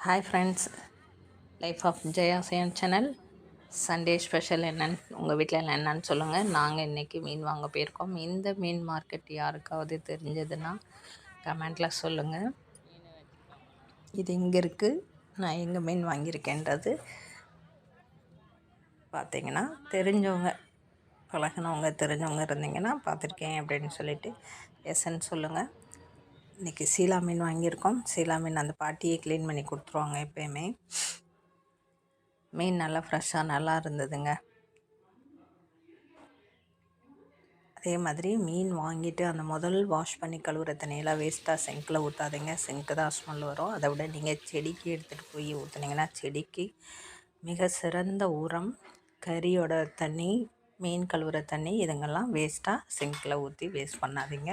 Hi friends, life of Jaya சேன் channel. Sunday special என்னன்னு உங்கள் வீட்டில் என்னன்னு சொல்லுங்கள். நாங்கள் இன்றைக்கி மீன் வாங்க போயிருக்கோம். இந்த மீன் மார்க்கெட் யாருக்காவது தெரிஞ்சதுன்னா கமெண்டில் சொல்லுங்கள். இது இங்கே இருக்குது. நான் எங்கே மீன் வாங்கியிருக்கேன்றது பார்த்தீங்கன்னா தெரிஞ்சவங்க, பழகினவங்க, தெரிஞ்சவங்க இருந்தீங்கன்னா பார்த்துருக்கேன் அப்படின்னு சொல்லிவிட்டு எஸ்ன்னு சொல்லுங்கள். இன்றைக்கி சீலா மீன் வாங்கியிருக்கோம். சீலா மீன் அந்த பாட்டியே க்ளீன் பண்ணி கொடுத்துருவாங்க எப்போயுமே. மீன் நல்லா ஃப்ரெஷ்ஷாக நல்லா இருந்ததுங்க. அதே மாதிரி மீன் வாங்கிட்டு அந்த முதல் வாஷ் பண்ணி கழுவுற தண்ணியெல்லாம் வேஸ்ட்டாக சிங்கில் ஊற்றாதீங்க. சிங்க்கு தான் ஸ்மெல் வரும். அதை விட நீங்கள் செடிக்கு எடுத்துகிட்டு போய் ஊற்றுனீங்கன்னா செடிக்கு மிக சிறந்த உரம். கறியோட தண்ணி, மீன் கழுவுற தண்ணி, இதுங்கெல்லாம் வேஸ்ட்டாக சிங்கில் ஊற்றி வேஸ்ட் பண்ணாதீங்க.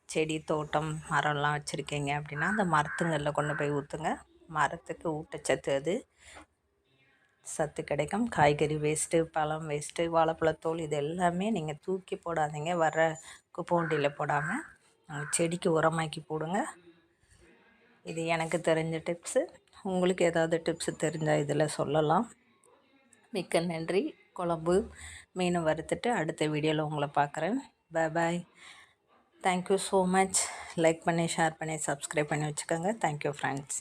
செடி, தோட்டம், மரம்லாம் வச்சுருக்கீங்க அப்படின்னா அந்த மரத்துங்களில் கொண்டு போய் ஊற்றுங்க. மரத்துக்கு ஊட்டச்சத்து அது சத்து கிடைக்கும். காய்கறி வேஸ்ட்டு, பழம் வேஸ்ட்டு, வாழைப்பழத்தோல் இது எல்லாமே நீங்கள் தூக்கி போடாதீங்க. வர குப்பை வண்டியில் போடாமல் செடிக்கு உரமாக்கி போடுங்க. இது எனக்கு தெரிஞ்ச டிப்ஸு. உங்களுக்கு ஏதாவது டிப்ஸு தெரிஞ்சால் இதில் சொல்லலாம். மிக்க நன்றி. குழம்பு மீன் வறுத்துட்டு அடுத்த வீடியோவில் உங்களை பார்க்குறேன். Bye. Thank you so much. Like பண்ணி, ஷேர் பண்ணி, சப்ஸ்கிரைப் பண்ணி வச்சுக்கோங்க. Thank you friends.